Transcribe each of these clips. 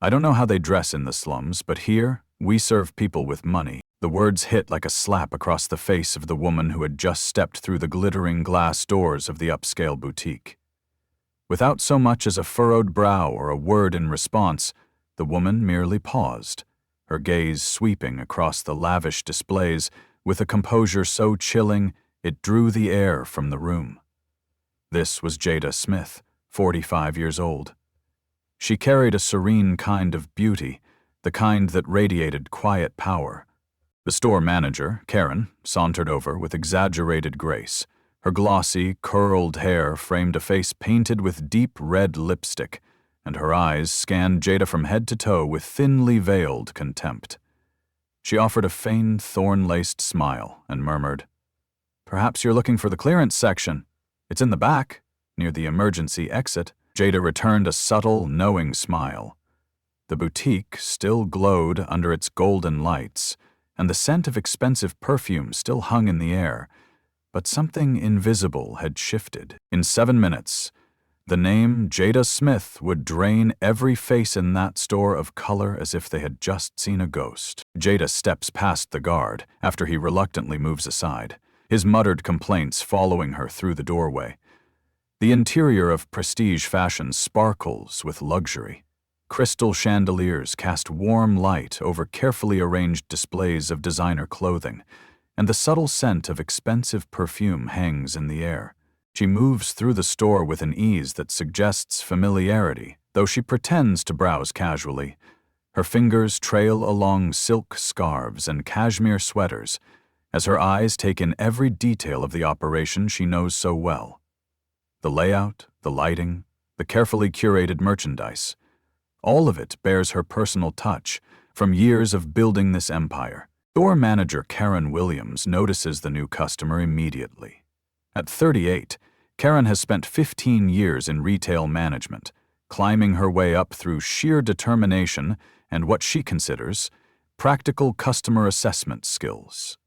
I don't know how they dress in the slums, but here, we serve people with money. The words hit like a slap across the face of the woman who had just stepped through the glittering glass doors of the upscale boutique. Without so much as a furrowed brow or a word in response, the woman merely paused, her gaze sweeping across the lavish displays with a composure so chilling it drew the air from the room. This was Jada Smith, 45 years old. She carried a serene kind of beauty, the kind that radiated quiet power. The store manager, Karen, sauntered over with exaggerated grace. Her glossy, curled hair framed a face painted with deep red lipstick, and her eyes scanned Jada from head to toe with thinly veiled contempt. She offered a feigned, thorn-laced smile and murmured, "Perhaps you're looking for the clearance section. It's in the back, near the emergency exit." Jada returned a subtle, knowing smile. The boutique still glowed under its golden lights, and the scent of expensive perfume still hung in the air, but something invisible had shifted. In 7 minutes, the name Jada Smith would drain every face in that store of color as if they had just seen a ghost. Jada steps past the guard after he reluctantly moves aside, his muttered complaints following her through the doorway. The interior of prestige fashion sparkles with luxury. Crystal chandeliers cast warm light over carefully arranged displays of designer clothing, and the subtle scent of expensive perfume hangs in the air. She moves through the store with an ease that suggests familiarity, though she pretends to browse casually. Her fingers trail along silk scarves and cashmere sweaters, as her eyes take in every detail of the operation she knows so well. The layout, the lighting, the carefully curated merchandise. All of it bears her personal touch from years of building this empire. Store manager Karen Williams notices the new customer immediately. At 38, Karen has spent 15 years in retail management, climbing her way up through sheer determination and what she considers practical customer assessment skills.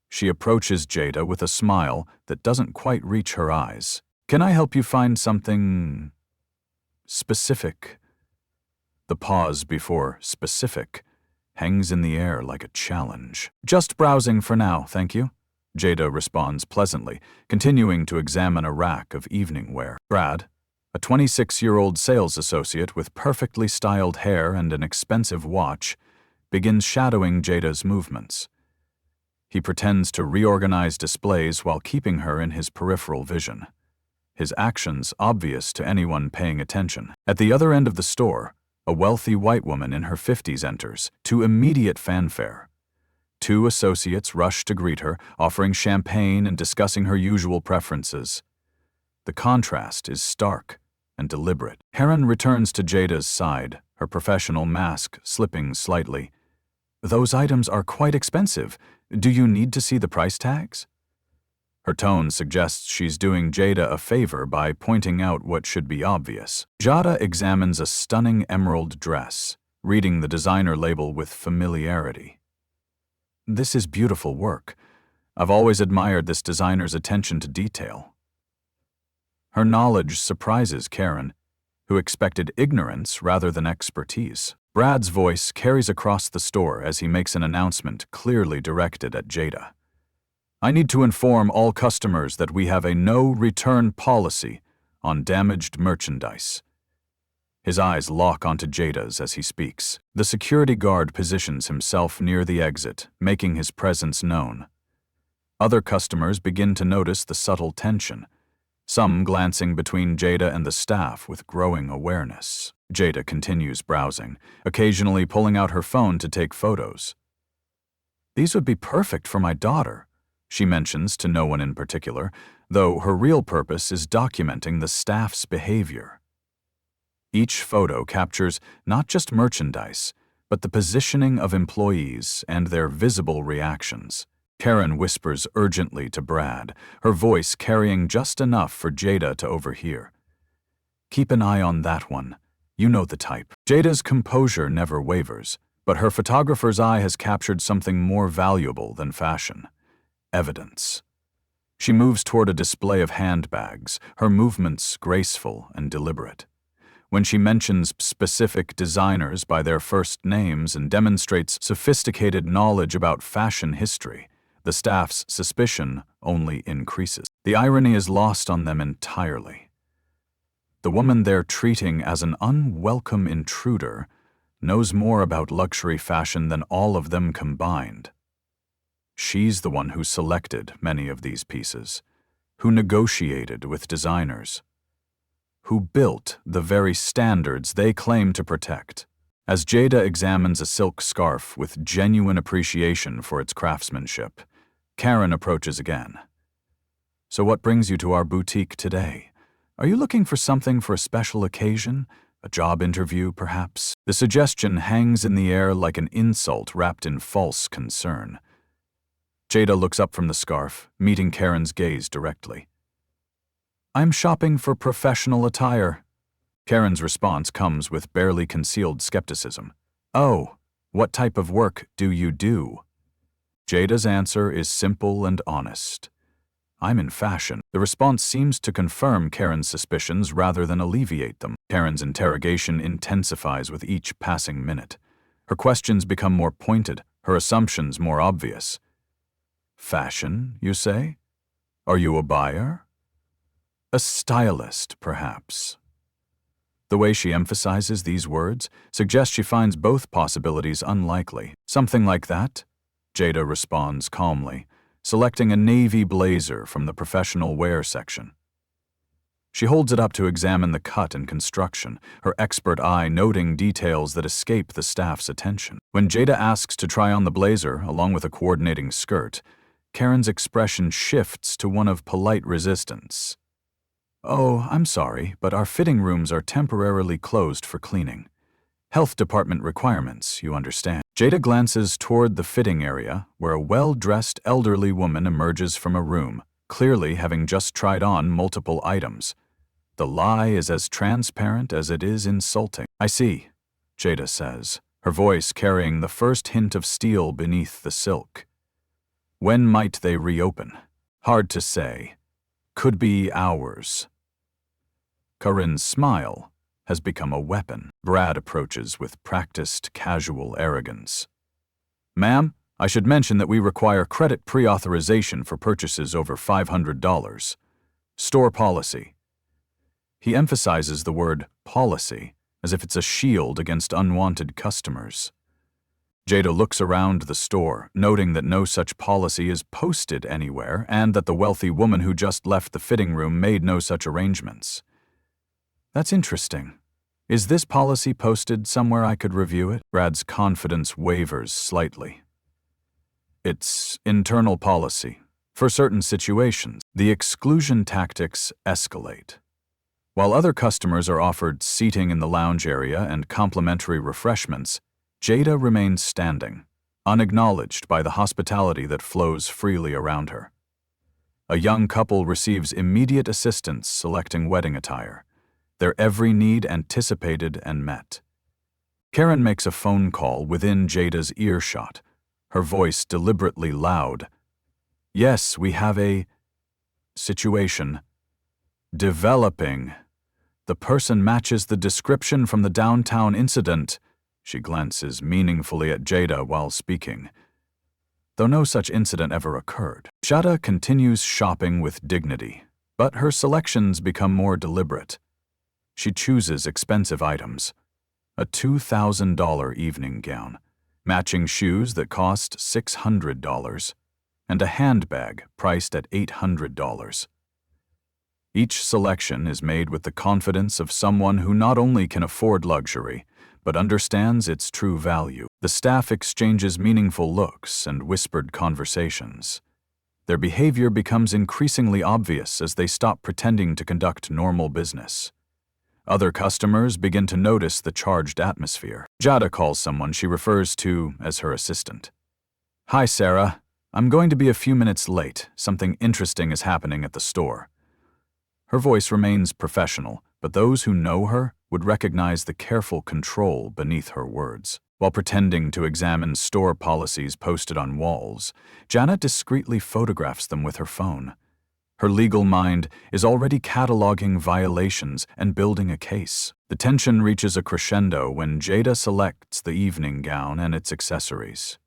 She approaches Jada with a smile that doesn't quite reach her eyes. "Can I help you find something specific?" The pause before specific hangs in the air like a challenge. "Just browsing for now, thank you," Jada responds pleasantly, continuing to examine a rack of evening wear. Brad, a 26-year-old sales associate with perfectly styled hair and an expensive watch, begins shadowing Jada's movements. He pretends to reorganize displays while keeping her in his peripheral vision, his actions obvious to anyone paying attention. At the other end of the store, a wealthy white woman in her 50s enters, to immediate fanfare. 2 associates rush to greet her, offering champagne and discussing her usual preferences. The contrast is stark and deliberate. Karen returns to Jada's side, her professional mask slipping slightly. "Those items are quite expensive. Do you need to see the price tags?" Her tone suggests she's doing Jada a favor by pointing out what should be obvious. Jada examines a stunning emerald dress, reading the designer label with familiarity. "This is beautiful work. I've always admired this designer's attention to detail." Her knowledge surprises Karen, who expected ignorance rather than expertise. Brad's voice carries across the store as he makes an announcement clearly directed at Jada. "I need to inform all customers that we have a no-return policy on damaged merchandise." His eyes lock onto Jada's as he speaks. The security guard positions himself near the exit, making his presence known. Other customers begin to notice the subtle tension, some glancing between Jada and the staff with growing awareness. Jada continues browsing, occasionally pulling out her phone to take photos. "These would be perfect for my daughter," she mentions to no one in particular, though her real purpose is documenting the staff's behavior. Each photo captures not just merchandise, but the positioning of employees and their visible reactions. Karen whispers urgently to Brad, her voice carrying just enough for Jada to overhear. "Keep an eye on that one. You know the type." Jada's composure never wavers, but her photographer's eye has captured something more valuable than fashion: evidence. She moves toward a display of handbags, her movements graceful and deliberate. When she mentions specific designers by their first names and demonstrates sophisticated knowledge about fashion history, the staff's suspicion only increases. The irony is lost on them entirely. The woman they're treating as an unwelcome intruder knows more about luxury fashion than all of them combined. She's the one who selected many of these pieces, who negotiated with designers, who built the very standards they claim to protect. As Jada examines a silk scarf with genuine appreciation for its craftsmanship, Karen approaches again. "So what brings you to our boutique today? Are you looking for something for a special occasion? A job interview, perhaps?" The suggestion hangs in the air like an insult wrapped in false concern. Jada looks up from the scarf, meeting Karen's gaze directly. "I'm shopping for professional attire." Karen's response comes with barely concealed skepticism. "Oh, what type of work do you do?" Jada's answer is simple and honest. "I'm in fashion." The response seems to confirm Karen's suspicions rather than alleviate them. Karen's interrogation intensifies with each passing minute. Her questions become more pointed, her assumptions more obvious. "Fashion, you say? Are you a buyer? A stylist, perhaps?" The way she emphasizes these words suggests she finds both possibilities unlikely. "Something like that?" Jada responds calmly, selecting a navy blazer from the professional wear section. She holds it up to examine the cut and construction, her expert eye noting details that escape the staff's attention. When Jada asks to try on the blazer along with a coordinating skirt, Karen's expression shifts to one of polite resistance. "Oh, I'm sorry, but our fitting rooms are temporarily closed for cleaning. Health department requirements, you understand." Jada glances toward the fitting area, where a well-dressed elderly woman emerges from a room, clearly having just tried on multiple items. The lie is as transparent as it is insulting. "I see," Jada says, her voice carrying the first hint of steel beneath the silk. "When might they reopen?" "Hard to say. Could be hours." Karen's smile has become a weapon. Brad approaches with practiced, casual arrogance. "Ma'am, I should mention that we require credit pre-authorization for purchases over $500. Store policy." He emphasizes the word policy as if it's a shield against unwanted customers. Jada looks around the store, noting that no such policy is posted anywhere and that the wealthy woman who just left the fitting room made no such arrangements. "That's interesting. Is this policy posted somewhere I could review it?" Brad's confidence wavers slightly. "It's internal policy. For certain situations, the exclusion tactics escalate. While other customers are offered seating in the lounge area and complimentary refreshments, Jada remains standing, unacknowledged by the hospitality that flows freely around her. A young couple receives immediate assistance selecting wedding attire, their every need anticipated and met. Karen makes a phone call within Jada's earshot, her voice deliberately loud. "Yes, we have a situation developing. The person matches the description from the downtown incident." She glances meaningfully at Jada while speaking, though no such incident ever occurred. Jada continues shopping with dignity, but her selections become more deliberate. She chooses expensive items, a $2,000 evening gown, matching shoes that cost $600, and a handbag priced at $800. Each selection is made with the confidence of someone who not only can afford luxury, but understands its true value. The staff exchanges meaningful looks and whispered conversations. Their behavior becomes increasingly obvious as they stop pretending to conduct normal business. Other customers begin to notice the charged atmosphere. Jada calls someone she refers to as her assistant. "Hi, Sarah. I'm going to be a few minutes late. Something interesting is happening at the store." Her voice remains professional, but those who know her would recognize the careful control beneath her words. While pretending to examine store policies posted on walls, Jana discreetly photographs them with her phone. Her legal mind is already cataloging violations and building a case. The tension reaches a crescendo when Jada selects the evening gown and its accessories.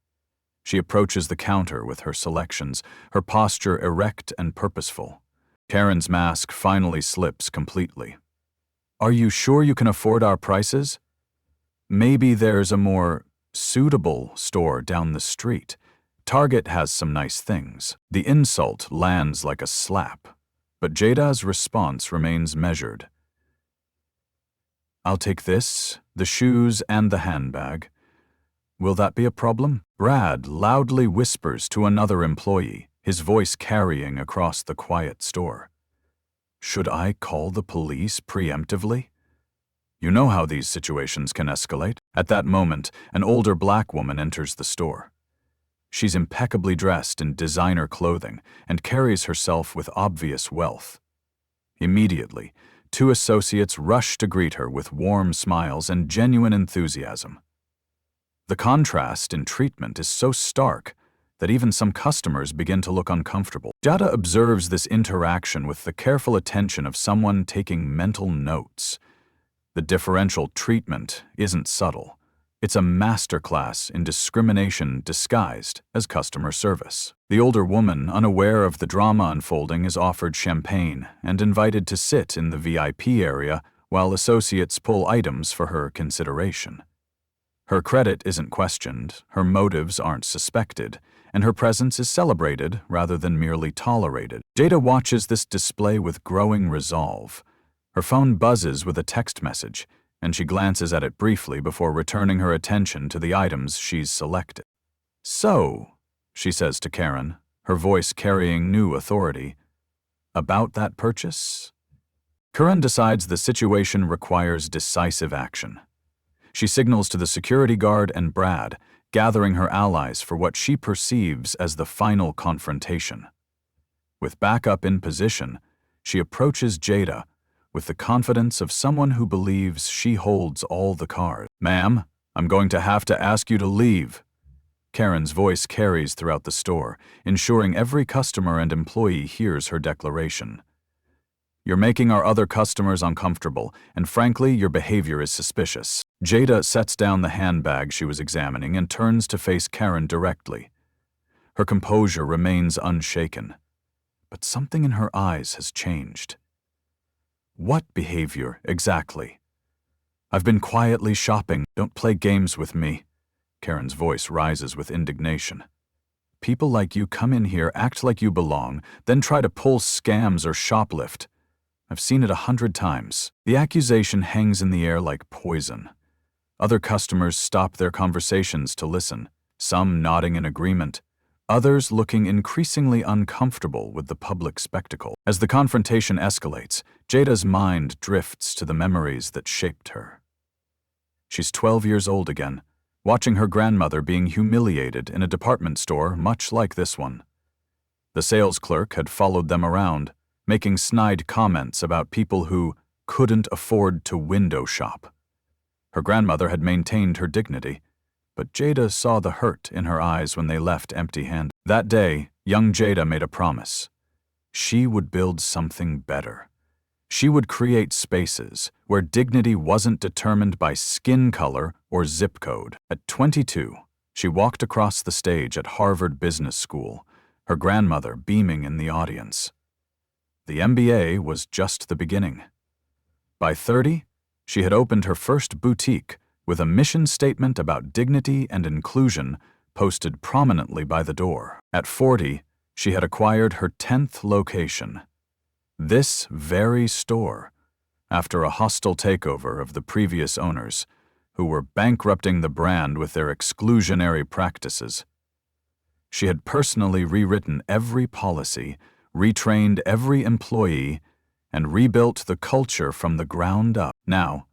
She approaches the counter with her selections, her posture erect and purposeful. Karen's mask finally slips completely. "Are you sure you can afford our prices? Maybe there's a more suitable store down the street. Target has some nice things." The insult lands like a slap, but Jada's response remains measured. "I'll take this, the shoes, and the handbag. Will that be a problem?" Brad loudly whispers to another employee, his voice carrying across the quiet store. "Should I call the police preemptively? You know how these situations can escalate." At that moment, an older black woman enters the store. She's impeccably dressed in designer clothing and carries herself with obvious wealth. Immediately, two associates rush to greet her with warm smiles and genuine enthusiasm. The contrast in treatment is so stark that even some customers begin to look uncomfortable. Jada observes this interaction with the careful attention of someone taking mental notes. The differential treatment isn't subtle. It's a masterclass in discrimination disguised as customer service. The older woman, unaware of the drama unfolding, is offered champagne and invited to sit in the VIP area while associates pull items for her consideration. Her credit isn't questioned, her motives aren't suspected, and her presence is celebrated rather than merely tolerated. Jada watches this display with growing resolve. Her phone buzzes with a text message, and she glances at it briefly before returning her attention to the items she's selected. "So," she says to Karen, her voice carrying new authority, "about that purchase?" Karen decides the situation requires decisive action. She signals to the security guard and Brad, gathering her allies for what she perceives as the final confrontation. With backup in position, she approaches Jada with the confidence of someone who believes she holds all the cards. "Ma'am, I'm going to have to ask you to leave." Karen's voice carries throughout the store, ensuring every customer and employee hears her declaration. "You're making our other customers uncomfortable, and frankly, your behavior is suspicious." Jada sets down the handbag she was examining and turns to face Karen directly. Her composure remains unshaken, but something in her eyes has changed. "What behavior, exactly?" "I've been quietly shopping. Don't play games with me." Karen's voice rises with indignation. "People like you come in here, act like you belong, then try to pull scams or shoplift. I've seen it 100 times. The accusation hangs in the air like poison. Other customers stop their conversations to listen, some nodding in agreement, others looking increasingly uncomfortable with the public spectacle. As the confrontation escalates, Jada's mind drifts to the memories that shaped her. She's 12 years old again, watching her grandmother being humiliated in a department store much like this one. The sales clerk had followed them around, making snide comments about people who couldn't afford to window shop. Her grandmother had maintained her dignity, but Jada saw the hurt in her eyes when they left empty-handed. That day, young Jada made a promise. She would build something better. She would create spaces where dignity wasn't determined by skin color or zip code. At 22, she walked across the stage at Harvard Business School, her grandmother beaming in the audience. The MBA was just the beginning. By 30, she had opened her first boutique with a mission statement about dignity and inclusion posted prominently by the door. At 40, she had acquired her 10th location. This very store, after a hostile takeover of the previous owners, who were bankrupting the brand with their exclusionary practices. She had personally rewritten every policy, retrained every employee, and rebuilt the culture from the ground up. Now,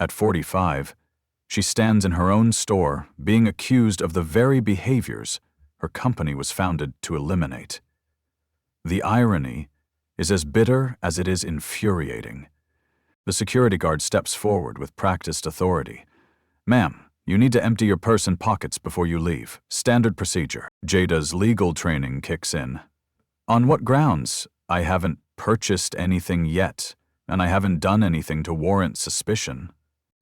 at 45, she stands in her own store, being accused of the very behaviors her company was founded to eliminate. The irony is as bitter as it is infuriating. The security guard steps forward with practiced authority. "Ma'am, you need to empty your purse and pockets before you leave. Standard procedure." Jada's legal training kicks in. "On what grounds? I haven't purchased anything yet, and I haven't done anything to warrant suspicion.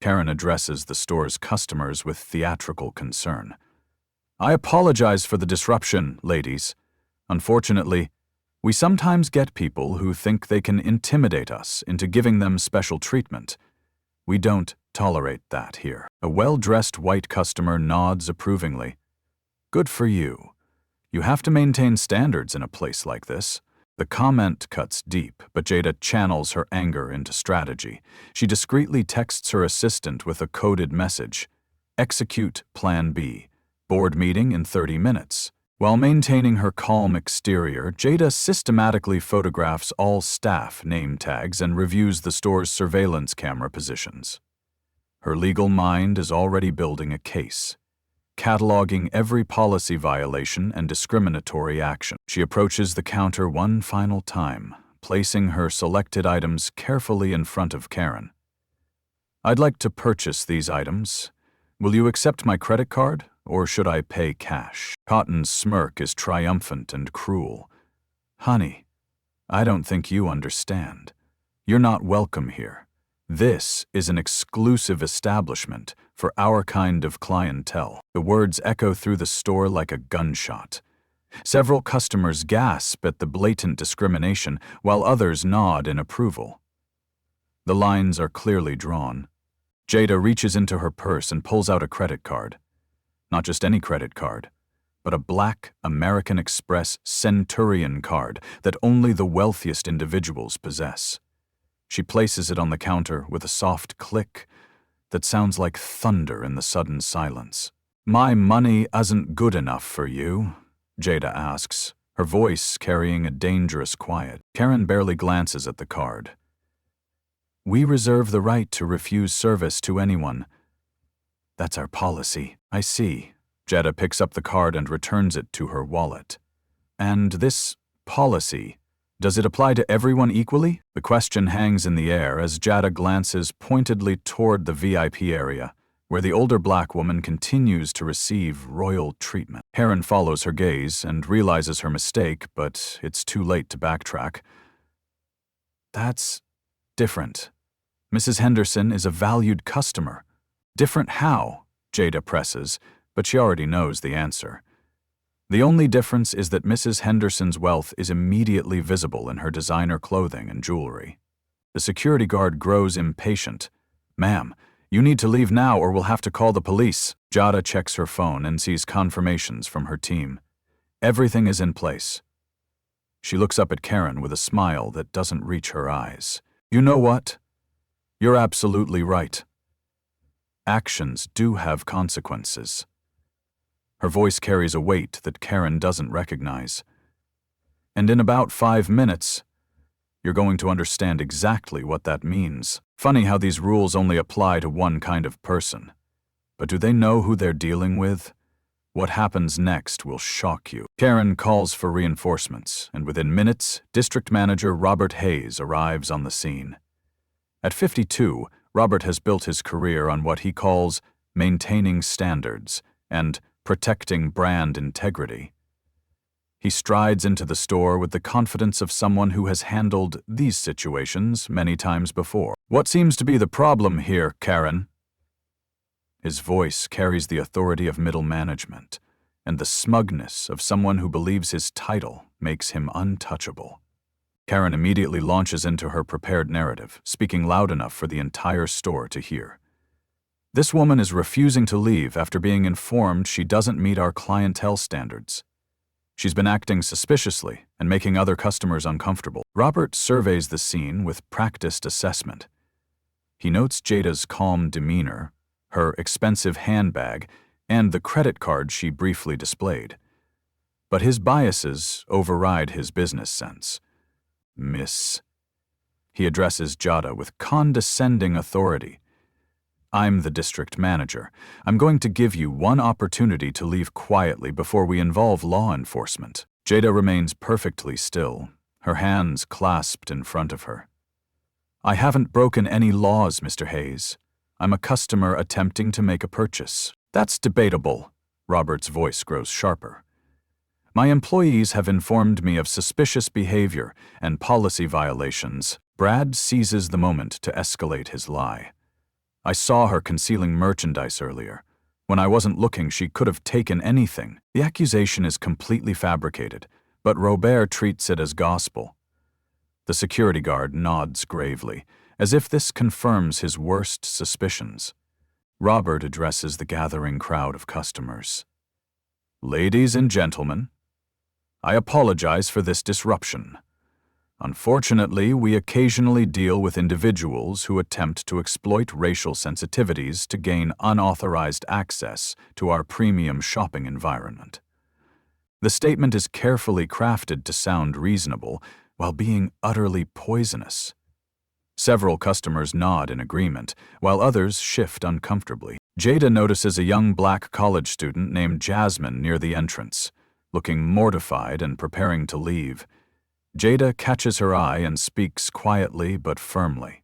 Karen addresses the store's customers with theatrical concern. I apologize for the disruption, ladies. Unfortunately, we sometimes get people who think they can intimidate us into giving them special treatment. We don't tolerate that here. A well-dressed white customer nods approvingly. Good for you. You have to maintain standards in a place like this. The comment cuts deep, but Jada channels her anger into strategy. She discreetly texts her assistant with a coded message. Execute Plan B. Board meeting in 30 minutes. While maintaining her calm exterior, Jada systematically photographs all staff name tags and reviews the store's surveillance camera positions. Her legal mind is already building a case, cataloging every policy violation and discriminatory action. She approaches the counter one final time, placing her selected items carefully in front of Karen. I'd like to purchase these items. Will you accept my credit card, or should I pay cash? Cotton's smirk is triumphant and cruel. Honey, I don't think you understand. You're not welcome here. This is an exclusive establishment for our kind of clientele. The words echo through the store like a gunshot. Several customers gasp at the blatant discrimination, while others nod in approval. The lines are clearly drawn. Jada reaches into her purse and pulls out a credit card. Not just any credit card, but a black American Express Centurion card that only the wealthiest individuals possess. She places it on the counter with a soft click that sounds like thunder in the sudden silence. My money isn't good enough for you, Jada asks, her voice carrying a dangerous quiet. Karen barely glances at the card. We reserve the right to refuse service to anyone. That's our policy. I see. Jada picks up the card and returns it to her wallet. And this policy, does it apply to everyone equally? The question hangs in the air as Jada glances pointedly toward the VIP area, where the older black woman continues to receive royal treatment. Karen follows her gaze and realizes her mistake, but it's too late to backtrack. That's different. Mrs. Henderson is a valued customer. Different how? Jada presses, but she already knows the answer. The only difference is that Mrs. Henderson's wealth is immediately visible in her designer clothing and jewelry. The security guard grows impatient. Ma'am, you need to leave now or we'll have to call the police. Jada checks her phone and sees confirmations from her team. Everything is in place. She looks up at Karen with a smile that doesn't reach her eyes. You know what? You're absolutely right. Actions do have consequences. Her voice carries a weight that Karen doesn't recognize. And in about 5 minutes, you're going to understand exactly what that means. Funny how these rules only apply to one kind of person. But do they know who they're dealing with? What happens next will shock you. Karen calls for reinforcements, and within minutes, District Manager Robert Hayes arrives on the scene. At 52, Robert has built his career on what he calls maintaining standards and protecting brand integrity. He strides into the store with the confidence of someone who has handled these situations many times before. What seems to be the problem here, Karen? His voice carries the authority of middle management and the smugness of someone who believes his title makes him untouchable. Karen immediately launches into her prepared narrative, speaking loud enough for the entire store to hear. This woman is refusing to leave after being informed she doesn't meet our clientele standards. She's been acting suspiciously and making other customers uncomfortable. Robert surveys the scene with practiced assessment. He notes Jada's calm demeanor, her expensive handbag, and the credit card she briefly displayed. But his biases override his business sense. Miss. He addresses Jada with condescending authority. I'm the district manager. I'm going to give you one opportunity to leave quietly before we involve law enforcement. Jada remains perfectly still, her hands clasped in front of her. I haven't broken any laws, Mr. Hayes. I'm a customer attempting to make a purchase. That's debatable. Robert's voice grows sharper. My employees have informed me of suspicious behavior and policy violations. Brad seizes the moment to escalate his lie. I saw her concealing merchandise earlier. When I wasn't looking, she could have taken anything. The accusation is completely fabricated, but Robert treats it as gospel. The security guard nods gravely, as if this confirms his worst suspicions. Robert addresses the gathering crowd of customers. Ladies and gentlemen, I apologize for this disruption. Unfortunately, we occasionally deal with individuals who attempt to exploit racial sensitivities to gain unauthorized access to our premium shopping environment. The statement is carefully crafted to sound reasonable while being utterly poisonous. Several customers nod in agreement, while others shift uncomfortably. Jada notices a young black college student named Jasmine near the entrance, looking mortified and preparing to leave. Jada catches her eye and speaks quietly but firmly.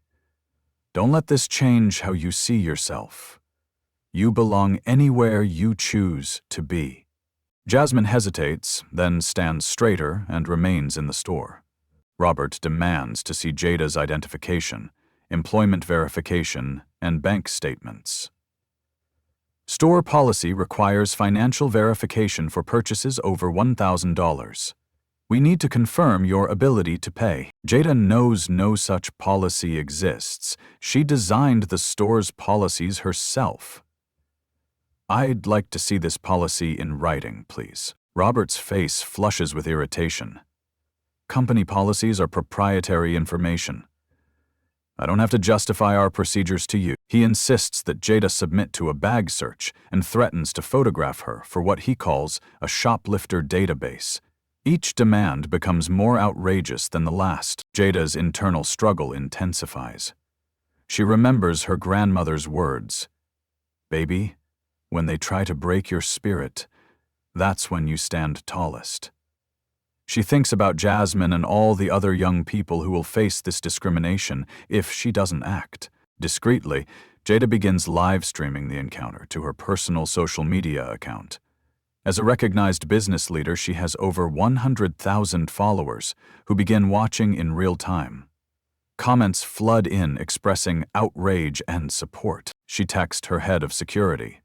Don't let this change how you see yourself. You belong anywhere you choose to be. Jasmine hesitates, then stands straighter and remains in the store. Robert demands to see Jada's identification, employment verification, and bank statements. Store policy requires financial verification for purchases over $1,000. We need to confirm your ability to pay. Jada knows no such policy exists. She designed the store's policies herself. I'd like to see this policy in writing, please. Robert's face flushes with irritation. Company policies are proprietary information. I don't have to justify our procedures to you. He insists that Jada submit to a bag search and threatens to photograph her for what he calls a shoplifter database. Each demand becomes more outrageous than the last. Jada's internal struggle intensifies. She remembers her grandmother's words. Baby, when they try to break your spirit, that's when you stand tallest. She thinks about Jasmine and all the other young people who will face this discrimination if she doesn't act. Discreetly, Jada begins live streaming the encounter to her personal social media account. As a recognized business leader, she has over 100,000 followers who begin watching in real time. Comments flood in expressing outrage and support. She texts her head of security.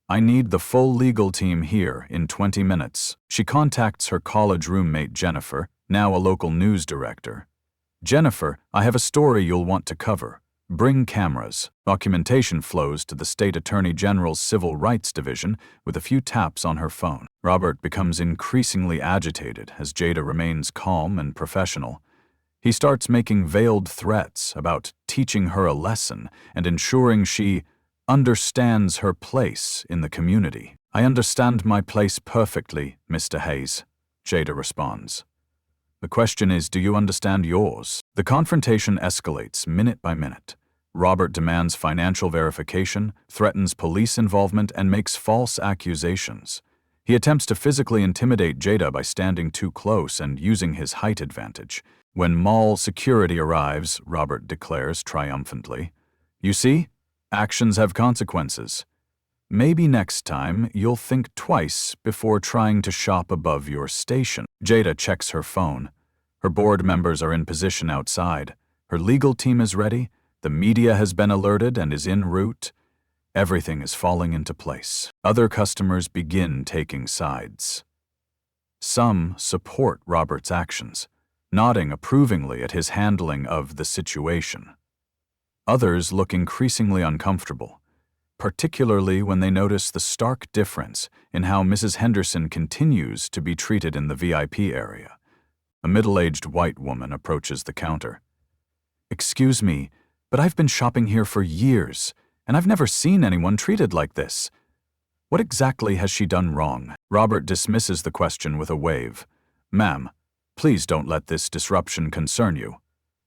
I need the full legal team here in 20 minutes. She contacts her college roommate Jennifer, now a local news director. Jennifer, I have a story you'll want to cover. Bring cameras. Documentation flows to the State Attorney General's Civil Rights Division with a few taps on her phone. Robert becomes increasingly agitated as Jada remains calm and professional. He starts making veiled threats about teaching her a lesson and ensuring she understands her place in the community. I understand my place perfectly, Mr. Hayes, Jada responds. The question is, do you understand yours? The confrontation escalates minute by minute. Robert demands financial verification, threatens police involvement, and makes false accusations. He attempts to physically intimidate Jada by standing too close and using his height advantage. When mall security arrives, Robert declares triumphantly, You see? Actions have consequences. Maybe next time you'll think twice before trying to shop above your station. Jada checks her phone. Her board members are in position outside. Her legal team is ready. The media has been alerted and is en route. Everything is falling into place. Other customers begin taking sides. Some support Robert's actions, nodding approvingly at his handling of the situation. Others look increasingly uncomfortable, particularly when they notice the stark difference in how Mrs. Henderson continues to be treated in the VIP area. A middle-aged white woman approaches the counter. Excuse me, but I've been shopping here for years, and I've never seen anyone treated like this. What exactly has she done wrong? Robert dismisses the question with a wave. Ma'am, please don't let this disruption concern you.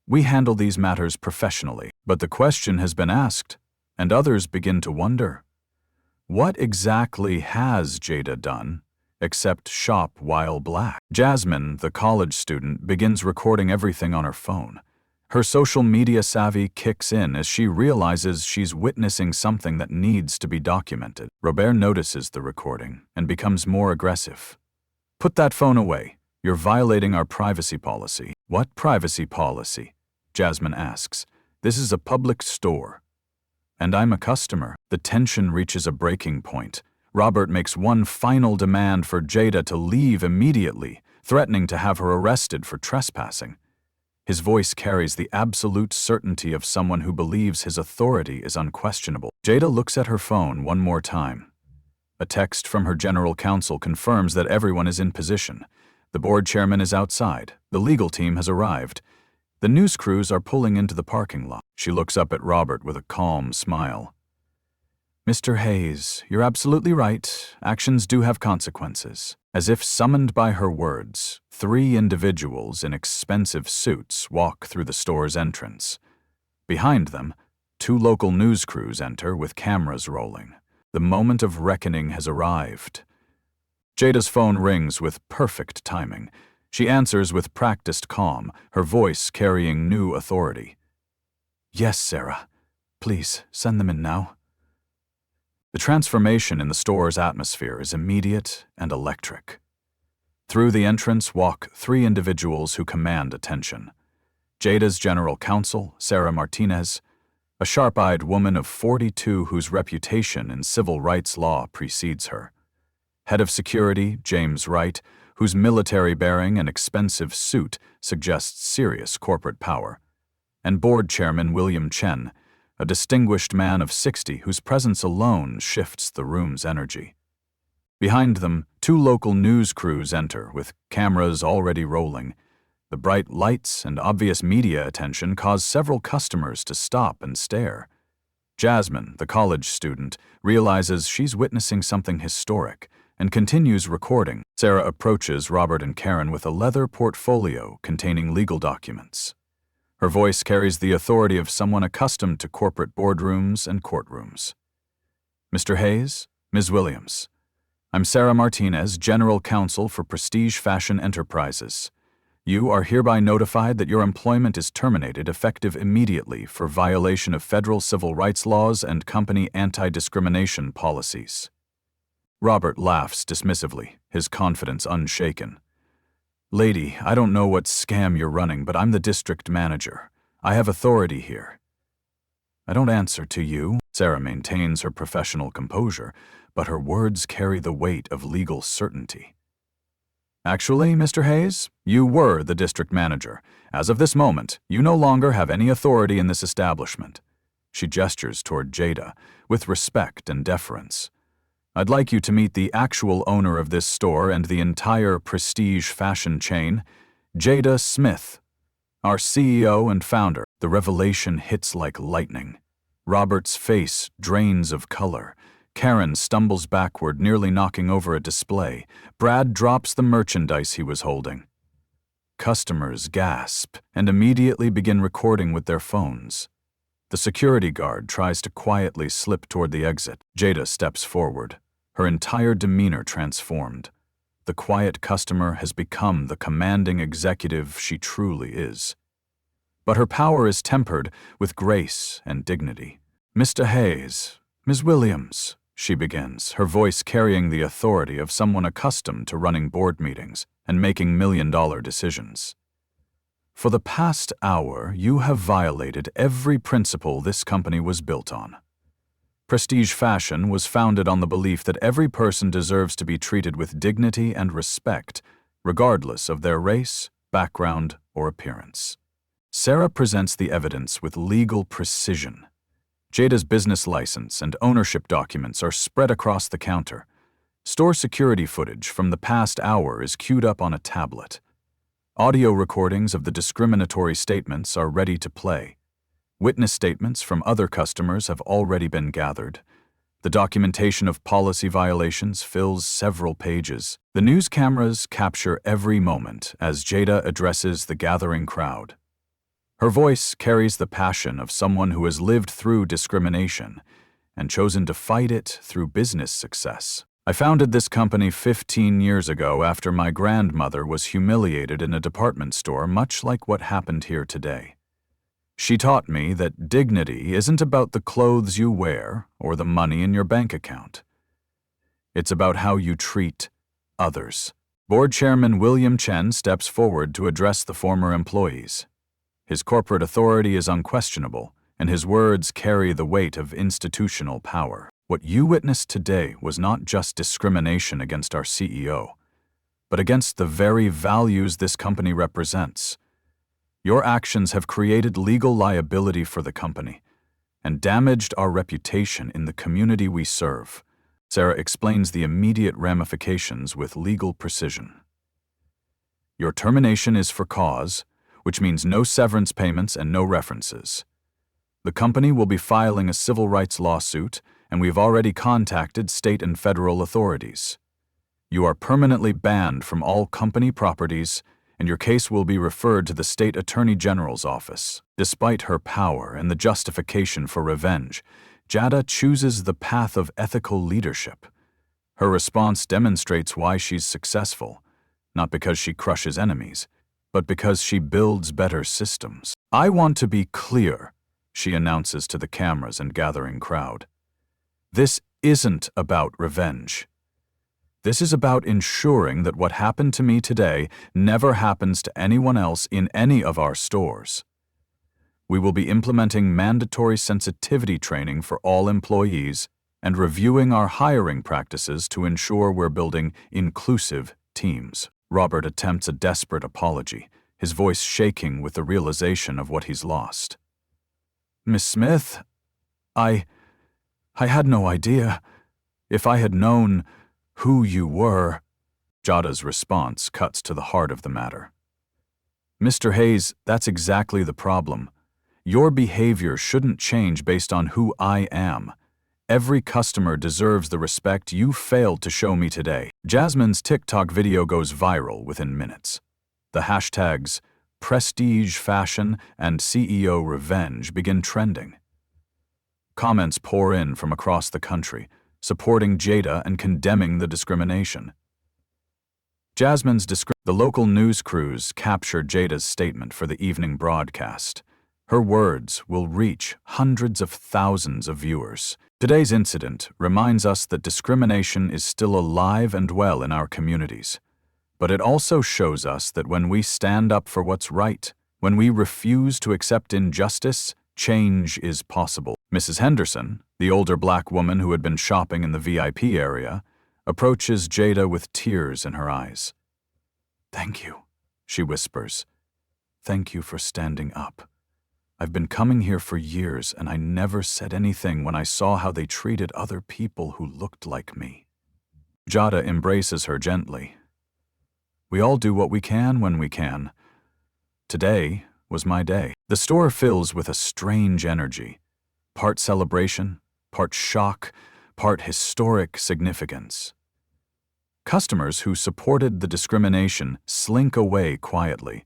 We handle these matters professionally, but the question has been asked, and others begin to wonder. What exactly has Jada done, except shop while black? Jasmine, the college student, begins recording everything on her phone. Her social media savvy kicks in as she realizes she's witnessing something that needs to be documented. Robert notices the recording and becomes more aggressive. Put that phone away. You're violating our privacy policy. What privacy policy? Jasmine asks. This is a public store. And I'm a customer. The tension reaches a breaking point. Robert makes one final demand for Jada to leave immediately, threatening to have her arrested for trespassing. His voice carries the absolute certainty of someone who believes his authority is unquestionable. Jada looks at her phone one more time. A text from her general counsel confirms that everyone is in position. The board chairman is outside. The legal team has arrived. The news crews are pulling into the parking lot. She looks up at Robert with a calm smile. Mr. Hayes, you're absolutely right. Actions do have consequences. As if summoned by her words, 3 individuals in expensive suits walk through the store's entrance. Behind them, 2 local news crews enter with cameras rolling. The moment of reckoning has arrived. Jada's phone rings with perfect timing. She answers with practiced calm, her voice carrying new authority. Yes, Sarah. Please, send them in now. The transformation in the store's atmosphere is immediate and electric. Through the entrance walk 3 individuals who command attention. Jada's general counsel, Sarah Martinez, a sharp-eyed woman of 42 whose reputation in civil rights law precedes her. Head of security, James Wright, whose military bearing and expensive suit suggests serious corporate power. And board chairman William Chen, a distinguished man of 60 whose presence alone shifts the room's energy. Behind them, 2 local news crews enter, with cameras already rolling. The bright lights and obvious media attention cause several customers to stop and stare. Jasmine, the college student, realizes she's witnessing something historic and continues recording. Sarah approaches Robert and Karen with a leather portfolio containing legal documents. Her voice carries the authority of someone accustomed to corporate boardrooms and courtrooms. Mr. Hayes, Ms. Williams, I'm Sarah Martinez, General Counsel for Prestige Fashion Enterprises. You are hereby notified that your employment is terminated effective immediately for violation of federal civil rights laws and company anti-discrimination policies. Robert laughs dismissively, his confidence unshaken. Lady, I don't know what scam you're running, but I'm the district manager. I have authority here. I don't answer to you. Sarah maintains her professional composure, but her words carry the weight of legal certainty. Actually, Mr. Hayes, you were the district manager. As of this moment, you no longer have any authority in this establishment. She gestures toward Jada, with respect and deference. I'd like you to meet the actual owner of this store and the entire prestige fashion chain, Jada Smith, our CEO and founder. The revelation hits like lightning. Robert's face drains of color. Karen stumbles backward, nearly knocking over a display. Brad drops the merchandise he was holding. Customers gasp and immediately begin recording with their phones. The security guard tries to quietly slip toward the exit. Jada steps forward, her entire demeanor transformed. The quiet customer has become the commanding executive she truly is. But her power is tempered with grace and dignity. Mr. Hayes, Ms. Williams, she begins, her voice carrying the authority of someone accustomed to running board meetings and making million-dollar decisions. For the past hour, you have violated every principle this company was built on. Prestige Fashion was founded on the belief that every person deserves to be treated with dignity and respect, regardless of their race, background, or appearance. Sarah presents the evidence with legal precision. Jada's business license and ownership documents are spread across the counter. Store security footage from the past hour is queued up on a tablet. Audio recordings of the discriminatory statements are ready to play. Witness statements from other customers have already been gathered. The documentation of policy violations fills several pages. The news cameras capture every moment as Jada addresses the gathering crowd. Her voice carries the passion of someone who has lived through discrimination and chosen to fight it through business success. I founded this company 15 years ago after my grandmother was humiliated in a department store, much like what happened here today. She taught me that dignity isn't about the clothes you wear or the money in your bank account. It's about how you treat others. Board Chairman William Chen steps forward to address the former employees. His corporate authority is unquestionable, and his words carry the weight of institutional power. What you witnessed today was not just discrimination against our CEO, but against the very values this company represents. Your actions have created legal liability for the company and damaged our reputation in the community we serve. Sarah explains the immediate ramifications with legal precision. Your termination is for cause, which means no severance payments and no references. The company will be filing a civil rights lawsuit, and we've already contacted state and federal authorities. You are permanently banned from all company properties, and your case will be referred to the State Attorney General's office. Despite her power and the justification for revenge, Jada chooses the path of ethical leadership. Her response demonstrates why she's successful, not because she crushes enemies, but because she builds better systems. I want to be clear, she announces to the cameras and gathering crowd. This isn't about revenge. This is about ensuring that what happened to me today never happens to anyone else in any of our stores. We will be implementing mandatory sensitivity training for all employees and reviewing our hiring practices to ensure we're building inclusive teams. Robert attempts a desperate apology, his voice shaking with the realization of what he's lost. Miss Smith, I had no idea. If I had known who you were. Jada's response cuts to the heart of the matter. Mr. Hayes, that's exactly the problem. Your behavior shouldn't change based on who I am. Every customer deserves the respect you failed to show me today. Jasmine's TikTok video goes viral within minutes. The hashtags prestige fashion and CEO revenge begin trending. Comments pour in from across the country, supporting Jada and condemning the discrimination. The local news crews captured Jada's statement for the evening broadcast. Her words will reach hundreds of thousands of viewers. Today's incident reminds us that discrimination is still alive and well in our communities. But it also shows us that when we stand up for what's right, when we refuse to accept injustice, change is possible. Mrs. Henderson, the older black woman who had been shopping in the VIP area, approaches Jada with tears in her eyes. Thank you, she whispers. Thank you for standing up. I've been coming here for years, and I never said anything when I saw how they treated other people who looked like me. Jada embraces her gently. We all do what we can when we can. Today was my day. The store fills with a strange energy, part celebration, part shock, part historic significance. Customers who supported the discrimination slink away quietly,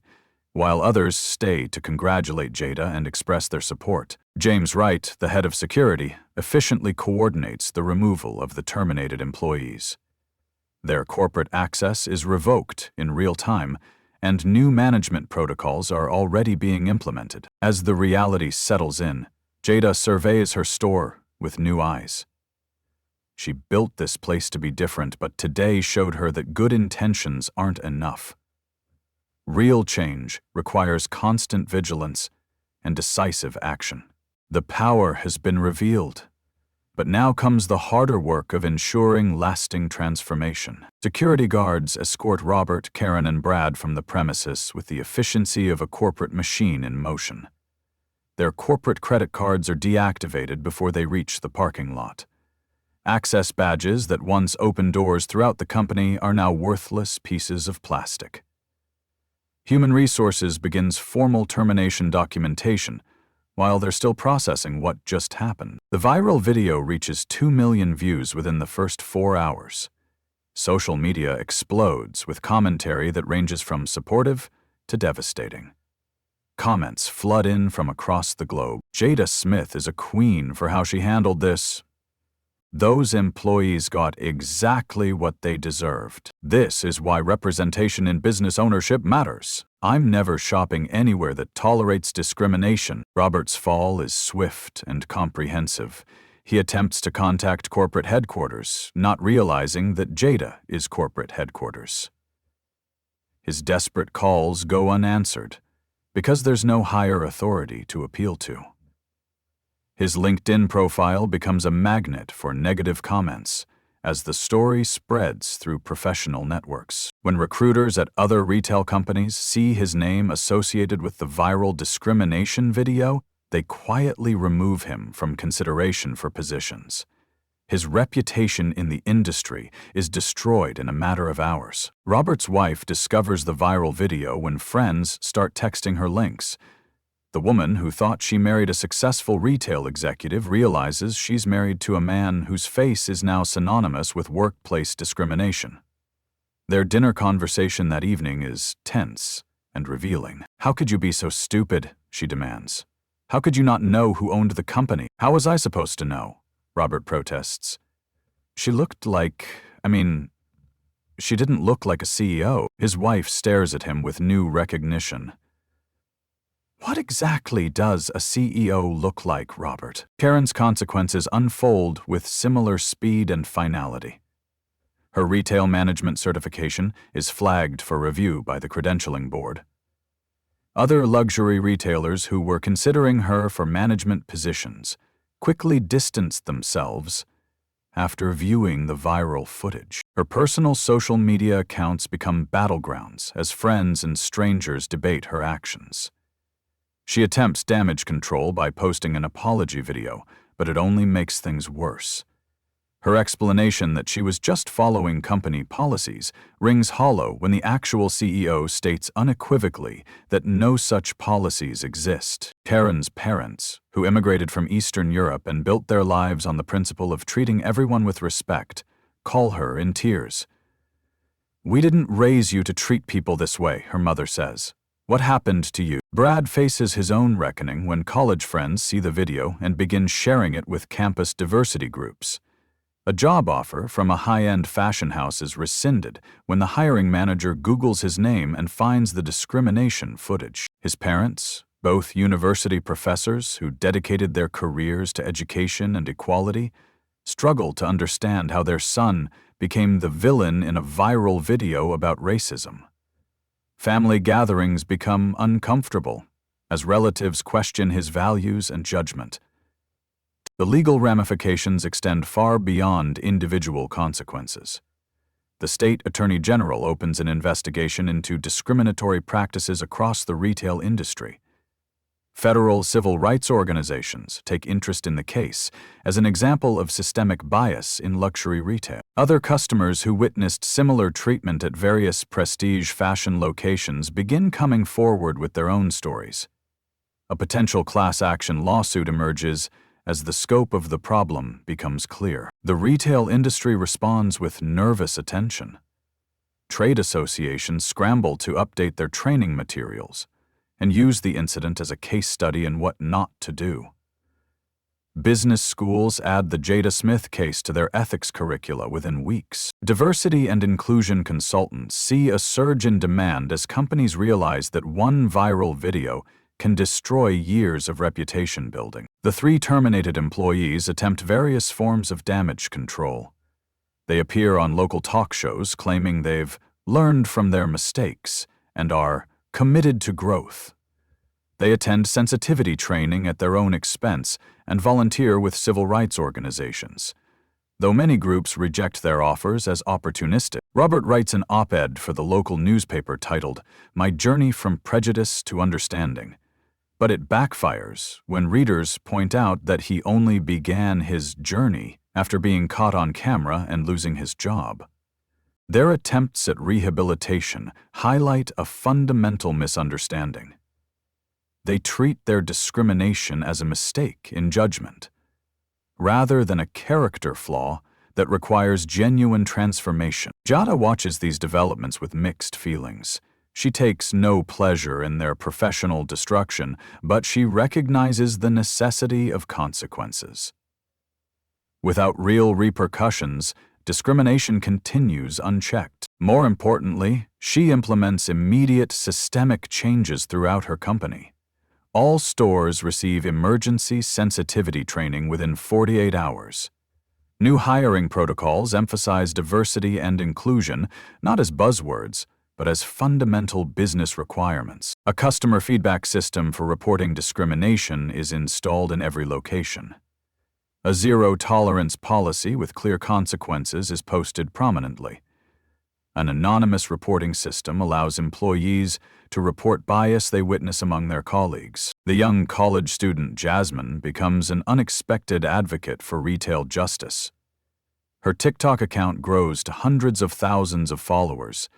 while others stay to congratulate Jada and express their support. James Wright, the head of security, efficiently coordinates the removal of the terminated employees. Their corporate access is revoked in real time, and new management protocols are already being implemented. As the reality settles in, Jada surveys her store with new eyes. She built this place to be different, but today showed her that good intentions aren't enough. Real change requires constant vigilance and decisive action. The power has been revealed, but now comes the harder work of ensuring lasting transformation. Security guards escort Robert, Karen, and Brad from the premises with the efficiency of a corporate machine in motion. Their corporate credit cards are deactivated before they reach the parking lot. Access badges that once opened doors throughout the company are now worthless pieces of plastic. Human Resources begins formal termination documentation, while they're still processing what just happened. The viral video reaches 2 million views within the first 4 hours. Social media explodes with commentary that ranges from supportive to devastating. Comments flood in from across the globe. Jada Smith is a queen for how she handled this. Those employees got exactly what they deserved. This is why representation in business ownership matters. I'm never shopping anywhere that tolerates discrimination. Robert's fall is swift and comprehensive. He attempts to contact corporate headquarters, not realizing that Jada is corporate headquarters. His desperate calls go unanswered because there's no higher authority to appeal to. His LinkedIn profile becomes a magnet for negative comments as the story spreads through professional networks. When recruiters at other retail companies see his name associated with the viral discrimination video, they quietly remove him from consideration for positions. His reputation in the industry is destroyed in a matter of hours. Robert's wife discovers the viral video when friends start texting her links. The woman who thought she married a successful retail executive realizes she's married to a man whose face is now synonymous with workplace discrimination. Their dinner conversation that evening is tense and revealing. "How could you be so stupid?" she demands. "How could you not know who owned the company?" "How was I supposed to know?" Robert protests. She didn't look like a CEO. His wife stares at him with new recognition. "What exactly does a CEO look like, Robert?" Karen's consequences unfold with similar speed and finality. Her retail management certification is flagged for review by the credentialing board. Other luxury retailers who were considering her for management positions quickly distanced themselves after viewing the viral footage. Her personal social media accounts become battlegrounds as friends and strangers debate her actions. She attempts damage control by posting an apology video, but it only makes things worse. Her explanation that she was just following company policies rings hollow when the actual CEO states unequivocally that no such policies exist. Karen's parents, who immigrated from Eastern Europe and built their lives on the principle of treating everyone with respect, call her in tears. "We didn't raise you to treat people this way," her mother says. "What happened to you?" Brad faces his own reckoning when college friends see the video and begin sharing it with campus diversity groups. A job offer from a high-end fashion house is rescinded when the hiring manager Googles his name and finds the discrimination footage. His parents, both university professors who dedicated their careers to education and equality, struggle to understand how their son became the villain in a viral video about racism. Family gatherings become uncomfortable as relatives question his values and judgment. The legal ramifications extend far beyond individual consequences. The state attorney general opens an investigation into discriminatory practices across the retail industry. Federal civil rights organizations take interest in the case as an example of systemic bias in luxury retail. Other customers who witnessed similar treatment at various prestige fashion locations begin coming forward with their own stories. A potential class action lawsuit emerges as the scope of the problem becomes clear. The retail industry responds with nervous attention. Trade associations scramble to update their training materials and use the incident as a case study in what not to do. Business schools add the Jada Smith case to their ethics curricula within weeks. Diversity and inclusion consultants see a surge in demand as companies realize that one viral video can destroy years of reputation building. The 3 terminated employees attempt various forms of damage control. They appear on local talk shows claiming they've learned from their mistakes and are committed to growth. They attend sensitivity training at their own expense and volunteer with civil rights organizations. Though many groups reject their offers as opportunistic, Robert writes an op-ed for the local newspaper titled, "My Journey from Prejudice to Understanding." But it backfires when readers point out that he only began his journey after being caught on camera and losing his job. Their attempts at rehabilitation highlight a fundamental misunderstanding. They treat their discrimination as a mistake in judgment, rather than a character flaw that requires genuine transformation. Jada watches these developments with mixed feelings. She takes no pleasure in their professional destruction, but she recognizes the necessity of consequences. Without real repercussions, discrimination continues unchecked. More importantly, she implements immediate systemic changes throughout her company. All stores receive emergency sensitivity training within 48 hours. New hiring protocols emphasize diversity and inclusion, not as buzzwords, but as fundamental business requirements. A customer feedback system for reporting discrimination is installed in every location. A zero-tolerance policy with clear consequences is posted prominently. An anonymous reporting system allows employees to report bias they witness among their colleagues. The young college student Jasmine becomes an unexpected advocate for retail justice. Her TikTok account grows to hundreds of thousands of followers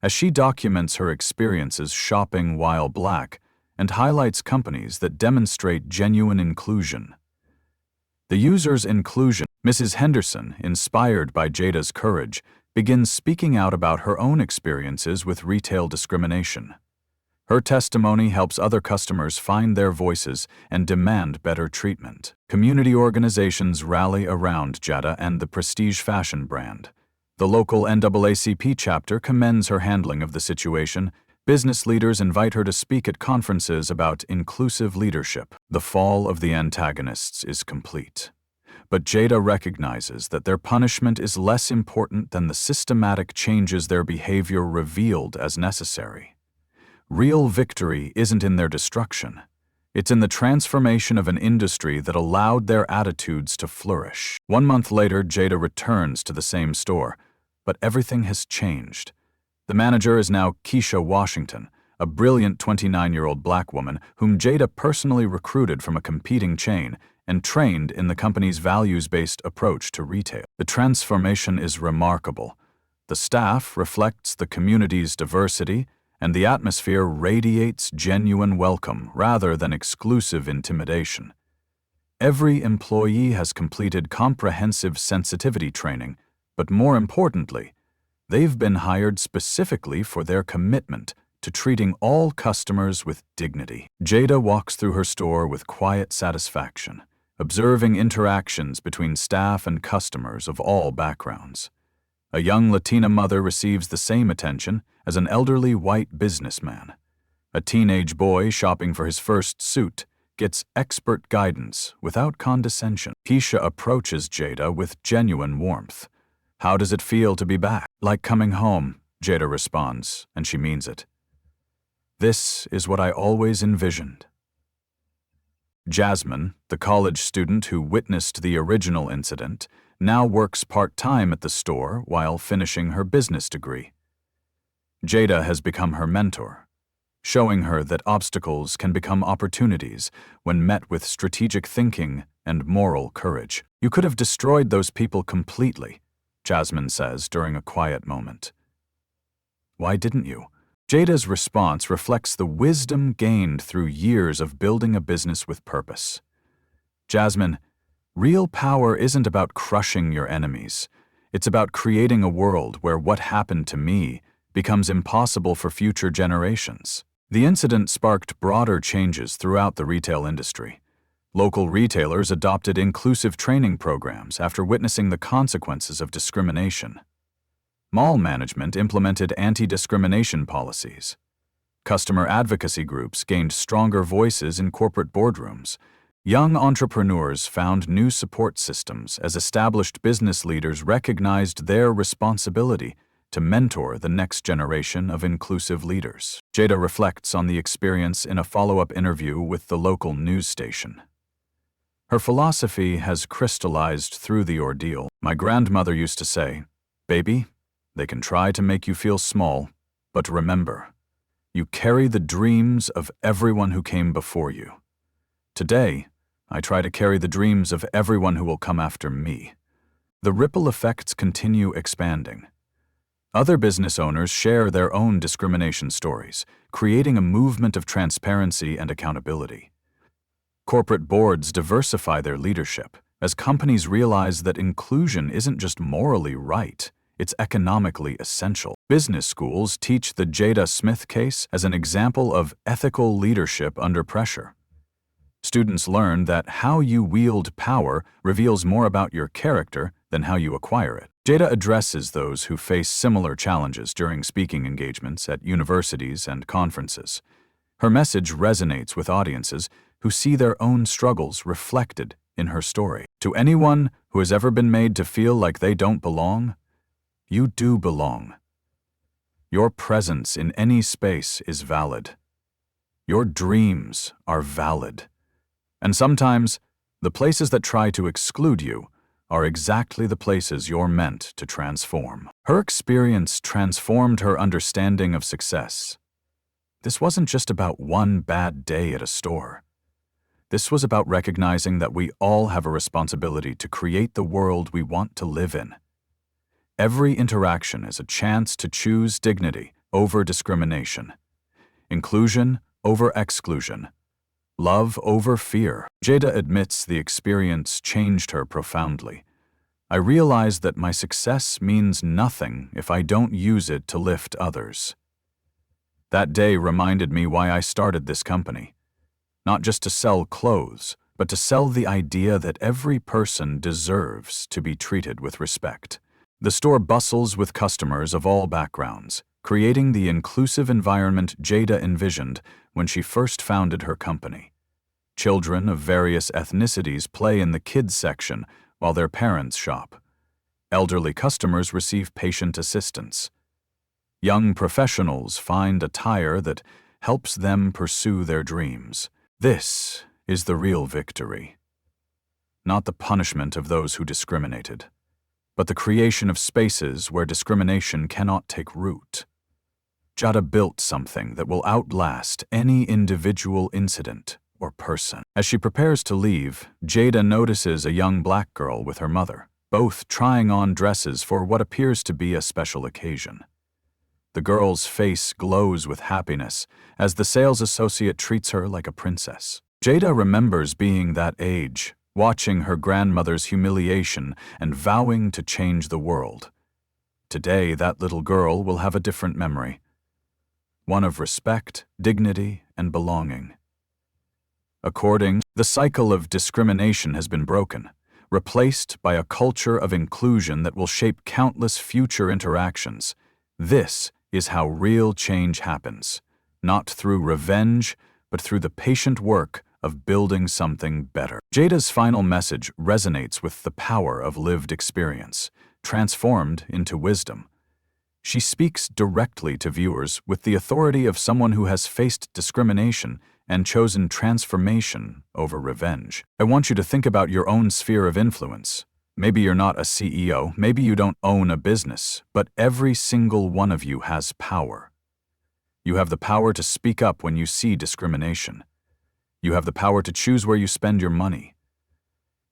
as she documents her experiences shopping while Black and highlights companies that demonstrate genuine inclusion. The user's inclusion, Mrs. Henderson, inspired by Jada's courage, begins speaking out about her own experiences with retail discrimination. Her testimony helps other customers find their voices and demand better treatment. Community organizations rally around Jada and the prestige fashion brand. The local NAACP chapter commends her handling of the situation. Business leaders invite her to speak at conferences about inclusive leadership. The fall of the antagonists is complete. But Jada recognizes that their punishment is less important than the systematic changes their behavior revealed as necessary. Real victory isn't in their destruction. It's in the transformation of an industry that allowed their attitudes to flourish. 1 month later, Jada returns to the same store, but everything has changed. The manager is now Keisha Washington, a brilliant 29-year-old Black woman whom Jada personally recruited from a competing chain and trained in the company's values-based approach to retail. The transformation is remarkable. The staff reflects the community's diversity, and the atmosphere radiates genuine welcome rather than exclusive intimidation. Every employee has completed comprehensive sensitivity training, but more importantly, they've been hired specifically for their commitment to treating all customers with dignity. Jada walks through her store with quiet satisfaction, observing interactions between staff and customers of all backgrounds. A young Latina mother receives the same attention as an elderly white businessman. A teenage boy shopping for his first suit gets expert guidance without condescension. Keisha approaches Jada with genuine warmth. "How does it feel to be back?" "Like coming home," Jada responds, and she means it. "This is what I always envisioned." Jasmine, the college student who witnessed the original incident, now works part-time at the store while finishing her business degree. Jada has become her mentor, showing her that obstacles can become opportunities when met with strategic thinking and moral courage. "You could have destroyed those people completely," Jasmine says during a quiet moment. "Why didn't you?" Jada's response reflects the wisdom gained through years of building a business with purpose. "Jasmine, real power isn't about crushing your enemies. It's about creating a world where what happened to me becomes impossible for future generations." The incident sparked broader changes throughout the retail industry. Local retailers adopted inclusive training programs after witnessing the consequences of discrimination. Mall management implemented anti-discrimination policies. Customer advocacy groups gained stronger voices in corporate boardrooms. Young entrepreneurs found new support systems as established business leaders recognized their responsibility to mentor the next generation of inclusive leaders. Jada reflects on the experience in a follow-up interview with the local news station. Her philosophy has crystallized through the ordeal. "My grandmother used to say, 'Baby, they can try to make you feel small, but remember, you carry the dreams of everyone who came before you.' Today, I try to carry the dreams of everyone who will come after me." The ripple effects continue expanding. Other business owners share their own discrimination stories, creating a movement of transparency and accountability. Corporate boards diversify their leadership as companies realize that inclusion isn't just morally right, it's economically essential. Business schools teach the Jada Smith case as an example of ethical leadership under pressure. Students learn that how you wield power reveals more about your character than how you acquire it. Jada addresses those who face similar challenges during speaking engagements at universities and conferences. Her message resonates with audiences who see their own struggles reflected in her story. To anyone who has ever been made to feel like they don't belong, you do belong. Your presence in any space is valid. Your dreams are valid. And sometimes, the places that try to exclude you are exactly the places you're meant to transform. Her experience transformed her understanding of success. This wasn't just about one bad day at a store. This was about recognizing that we all have a responsibility to create the world we want to live in. Every interaction is a chance to choose dignity over discrimination, inclusion over exclusion, love over fear. Jada admits the experience changed her profoundly. I realized that my success means nothing if I don't use it to lift others. That day reminded me why I started this company. Not just to sell clothes, but to sell the idea that every person deserves to be treated with respect. The store bustles with customers of all backgrounds, creating the inclusive environment Jada envisioned when she first founded her company. Children of various ethnicities play in the kids section while their parents shop. Elderly customers receive patient assistance. Young professionals find attire that helps them pursue their dreams. This is the real victory. Not the punishment of those who discriminated, but the creation of spaces where discrimination cannot take root. Jada built something that will outlast any individual incident or person. As she prepares to leave, Jada notices a young black girl with her mother, both trying on dresses for what appears to be a special occasion. The girl's face glows with happiness as the sales associate treats her like a princess. Jada remembers being that age, watching her grandmother's humiliation and vowing to change the world. Today, that little girl will have a different memory, one of respect, dignity, and belonging. The cycle of discrimination has been broken, replaced by a culture of inclusion that will shape countless future interactions. This is how real change happens, not through revenge, but through the patient work of building something better. Jada's final message resonates with the power of lived experience, transformed into wisdom. She speaks directly to viewers with the authority of someone who has faced discrimination and chosen transformation over revenge. I want you to think about your own sphere of influence. Maybe you're not a CEO, maybe you don't own a business, but every single one of you has power. You have the power to speak up when you see discrimination. You have the power to choose where you spend your money.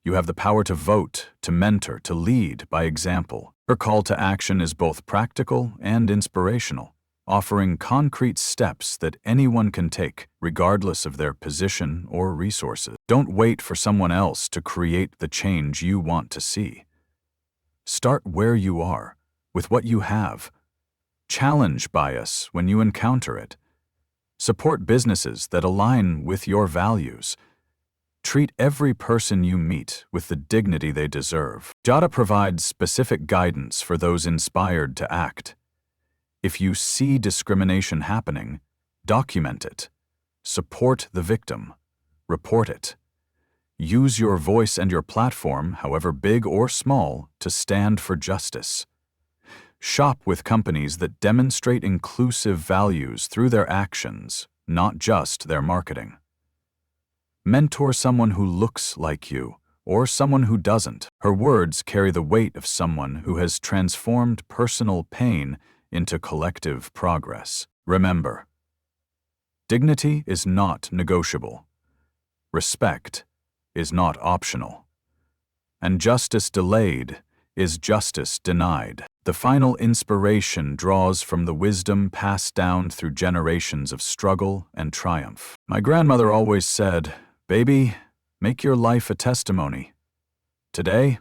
You have the power to vote, to mentor, to lead by example. Her call to action is both practical and inspirational, offering concrete steps that anyone can take, regardless of their position or resources. Don't wait for someone else to create the change you want to see. Start where you are, with what you have. Challenge bias when you encounter it. Support businesses that align with your values. Treat every person you meet with the dignity they deserve. Jada provides specific guidance for those inspired to act. If you see discrimination happening, document it. Support the victim. Report it. Use your voice and your platform, however big or small, to stand for justice. Shop with companies that demonstrate inclusive values through their actions, not just their marketing. Mentor someone who looks like you, or someone who doesn't. Her words carry the weight of someone who has transformed personal pain into collective progress. Remember, dignity is not negotiable. Respect is not optional. And justice delayed is justice denied. The final inspiration draws from the wisdom passed down through generations of struggle and triumph. My grandmother always said, "Baby, make your life a testimony." Today,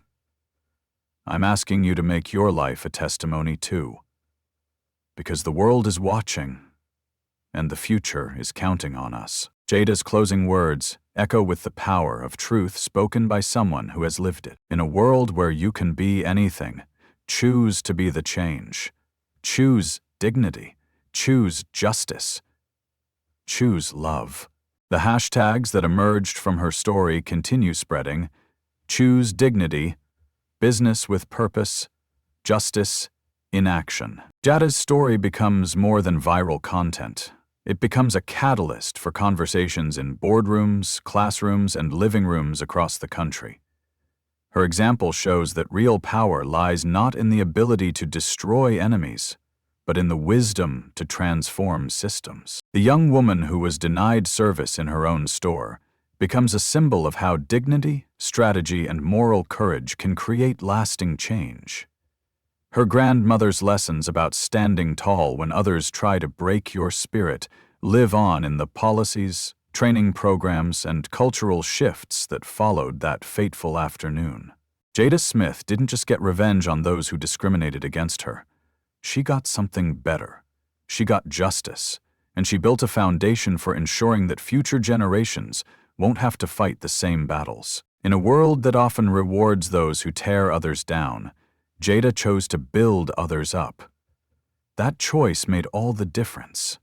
I'm asking you to make your life a testimony too. Because the world is watching, and the future is counting on us. Jada's closing words echo with the power of truth spoken by someone who has lived it. In a world where you can be anything, choose to be the change. Choose dignity. Choose justice. Choose love. The hashtags that emerged from her story continue spreading. Choose dignity, business with purpose, justice, in action. Jada's story becomes more than viral content. It becomes a catalyst for conversations in boardrooms, classrooms, and living rooms across the country. Her example shows that real power lies not in the ability to destroy enemies, but in the wisdom to transform systems. The young woman who was denied service in her own store becomes a symbol of how dignity, strategy, and moral courage can create lasting change. Her grandmother's lessons about standing tall when others try to break your spirit live on in the policies, training programs, and cultural shifts that followed that fateful afternoon. Jada Smith didn't just get revenge on those who discriminated against her. She got something better. She got justice, and she built a foundation for ensuring that future generations won't have to fight the same battles. In a world that often rewards those who tear others down, Jada chose to build others up. That choice made all the difference.